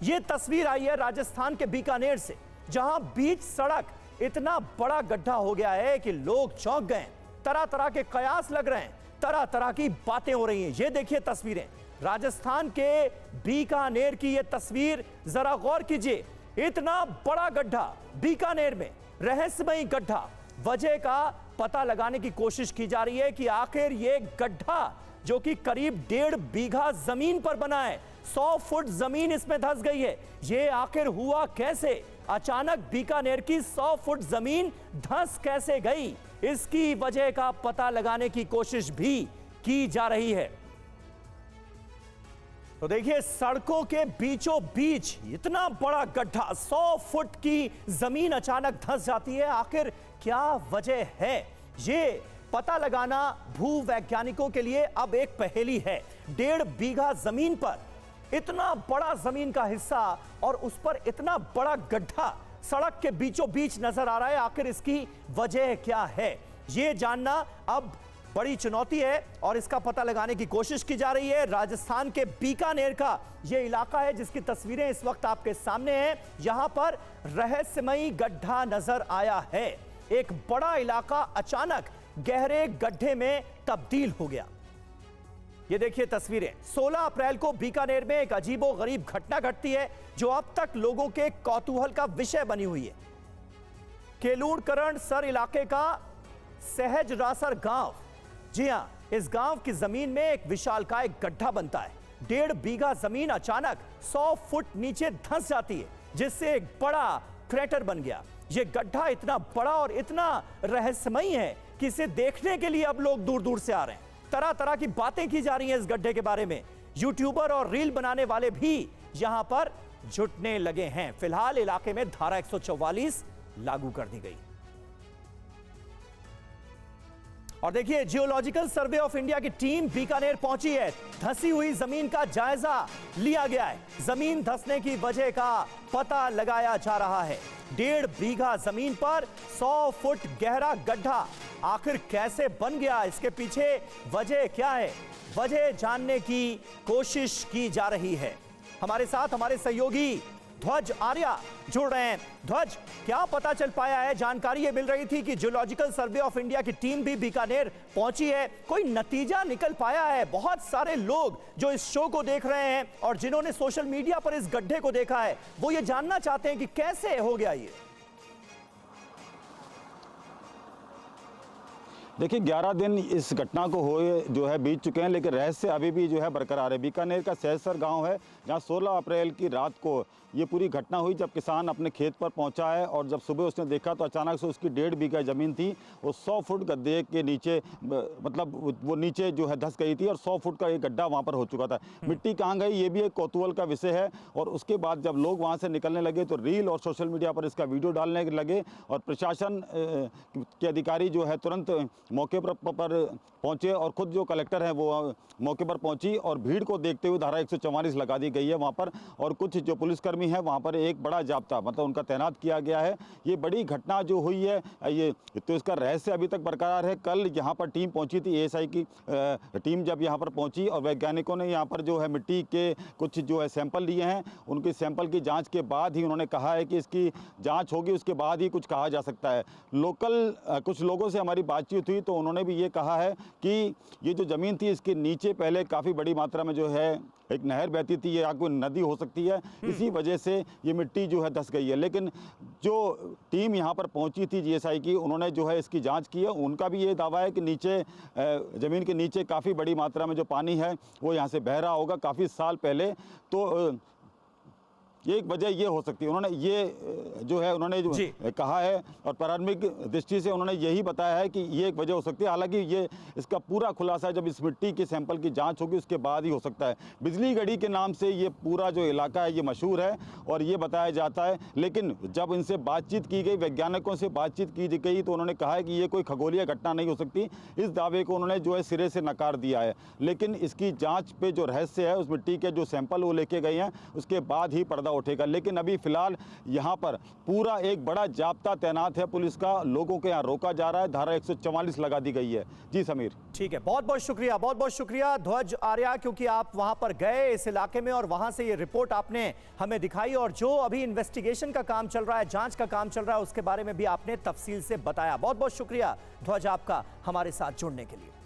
ये तस्वीर आई है राजस्थान के बीकानेर से, जहां बीच सड़क इतना बड़ा गड्ढा हो गया है कि लोग चौंक गए। तरह तरह के कयास लग रहे हैं, तरह तरह की बातें हो रही हैं। ये देखिए तस्वीरें राजस्थान के बीकानेर की, ये तस्वीर जरा गौर कीजिए। इतना बड़ा गड्ढा बीकानेर में, रहस्यमयी गड्ढा। वजह का पता लगाने की कोशिश की जा रही है कि आखिर ये गड्ढा जो कि करीब 1.5 बीघा जमीन पर बना है, 100 फुट जमीन इसमें धंस गई है, ये आखिर हुआ कैसे? अचानक बीकानेर की 100 फुट जमीन धंस कैसे गई? इसकी वजह का पता लगाने की कोशिश भी की जा रही है। तो देखिए, सड़कों के बीचों बीच इतना बड़ा गड्ढा, 100 फुट की जमीन अचानक धंस जाती है। आखिर क्या वजह है? ये पता लगाना भूवैज्ञानिकों के लिए अब एक पहेली है। 1.5 बीघा जमीन पर इतना बड़ा जमीन का हिस्सा और उस पर इतना बड़ा गड्ढा सड़क के बीचों बीच नजर आ रहा है। आखिर इसकी वजह क्या है, यह जानना अब बड़ी चुनौती है और इसका पता लगाने की कोशिश की जा रही है। राजस्थान के बीकानेर का यह इलाका है जिसकी तस्वीरें इस वक्त आपके सामने हैं। यहां पर रहस्यमयी गड्ढा नजर आया है। एक बड़ा इलाका अचानक गहरे गड्ढे में तब्दील हो गया। ये देखिए तस्वीरें। 16 अप्रैल को बीकानेर में एक अजीबोगरीब घटना घटती है जो अब तक लोगों के कौतूहल का विषय बनी हुई है। केलूड़करण सर इलाके का सहज रासर गांव, जी हां, इस गांव की जमीन में एक विशालकाय गड्ढा बनता है। 1.5 बीघा जमीन अचानक 100 फुट नीचे धंस जाती है, जिससे एक बड़ा क्रेटर बन गया। यह गड्ढा इतना बड़ा और इतना रहस्यमयी है कि इसे देखने के लिए अब लोग दूर दूर से आ रहे हैं। तरह तरह की बातें की जा रही हैं इस गड्ढे के बारे में। यूट्यूबर और रील बनाने वाले भी यहां पर जुटने लगे हैं। फिलहाल इलाके में धारा 144 लागू कर दी गई। और देखिए, जियोलॉजिकल सर्वे ऑफ इंडिया की टीम बीकानेर पहुंची है। धंसी हुई जमीन का जायजा लिया गया है। जमीन धंसने की वजह का पता लगाया जा रहा है। 1.5 बीघा जमीन पर 100 फुट गहरा गड्ढा आखिर कैसे बन गया, इसके पीछे वजह क्या है, वजह जानने की कोशिश की जा रही है। हमारे साथ हमारे सहयोगी ध्वज आर्या जुड़ रहे हैं। ध्वज, क्या पता चल पाया है? जानकारी ये मिल रही थी कि जियोलॉजिकल सर्वे ऑफ इंडिया की टीम भी बीकानेर पहुंची है, कोई नतीजा निकल पाया है? बहुत सारे लोग जो इस शो को देख रहे हैं और जिन्होंने सोशल मीडिया पर इस गड्ढे को देखा है, वो ये जानना चाहते हैं कि कैसे हो गया ये। देखिए, 11 दिन इस घटना को हुए जो है बीत चुके हैं, लेकिन रहस्य अभी भी जो है बरकरार है। बीकानेर का सहसर गांव है जहां 16 अप्रैल की रात को ये पूरी घटना हुई, जब किसान अपने खेत पर पहुंचा है और जब सुबह उसने देखा तो अचानक से उसकी 1.5 बीघा ज़मीन थी, वो 100 फुट गड्ढे के नीचे, मतलब वो नीचे जो है धंस गई थी और 100 फुट का एक गड्ढा वहाँ पर हो चुका था। मिट्टी कहाँ गई, ये भी एक कौतूहल का विषय है। और उसके बाद जब लोग वहाँ से निकलने लगे तो रील और सोशल मीडिया पर इसका वीडियो डालने लगे और प्रशासन के अधिकारी जो है तुरंत मौके पर पहुंचे और खुद जो कलेक्टर हैं वो मौके पर पहुंची और भीड़ को देखते हुए धारा 144 लगा दी गई है वहां पर। और कुछ जो पुलिसकर्मी हैं वहां पर एक बड़ा जाब्ता मतलब उनका तैनात किया गया है। ये बड़ी घटना जो हुई है ये तो इसका रहस्य अभी तक बरकरार है। कल यहाँ पर टीम पहुंची थी, एएसआई की टीम जब यहाँ पर पहुंची और वैज्ञानिकों ने यहाँ पर जो है मिट्टी के कुछ जो है सैंपल लिए हैं, उनके सैंपल की जाँच के बाद ही उन्होंने कहा है कि इसकी जाँच होगी, उसके बाद ही कुछ कहा जा सकता है। लोकल कुछ लोगों से हमारी बातचीत हुई तो उन्होंने भी ये कहा है कि ये जो ज़मीन थी इसके नीचे पहले काफ़ी बड़ी मात्रा में जो है एक नहर बहती थी, ये या कोई नदी हो सकती है, इसी वजह से ये मिट्टी जो है धंस गई है। लेकिन जो टीम यहाँ पर पहुँची थी जीएसआई की, उन्होंने जो है इसकी जांच की है। उनका भी ये दावा है कि नीचे ज़मीन के नीचे काफ़ी बड़ी मात्रा में जो पानी है वो यहाँ से बह रहा होगा काफ़ी साल पहले। तो एक वजह ये हो सकती है, उन्होंने ये जो है उन्होंने जो कहा है और प्रारंभिक दृष्टि से उन्होंने यही बताया है कि ये एक वजह हो सकती है। हालांकि ये इसका पूरा खुलासा जब इस मिट्टी के सैंपल की जांच होगी उसके बाद ही हो सकता है। बिजली गढ़ी के नाम से ये पूरा जो इलाका है ये मशहूर है और ये बताया जाता है। लेकिन जब इनसे बातचीत की गई, वैज्ञानिकों से बातचीत की गई, तो उन्होंने कहा है कि ये कोई खगोलीय घटना नहीं हो सकती। इस दावे को उन्होंने जो है सिरे से नकार दिया है। लेकिन इसकी जाँच पे जो रहस्य है, उस मिट्टी के जो सैंपल वो लेके गए हैं, उसके बाद ही पर्दा उठेगा। लेकिन अभी फिलहाल यहाँ पर पूरा एक बड़ा जाब्ता तैनात है पुलिस का, लोगों के यहाँ रोका जा रहा है, धारा 144 लगा दी गई है। जी समीर। ठीक है, बहुत बहुत शुक्रिया ध्वज आर्या, क्योंकि आप वहां पर गए इस इलाके में और वहां से ये रिपोर्ट आपने हमें दिखाई और जो अभी इन्वेस्टिगेशन का काम चल रहा है, जांच का काम चल रहा है, उसके बारे में भी आपने तफसील से बताया। बहुत बहुत शुक्रिया ध्वज आपका हमारे साथ जुड़ने के लिए।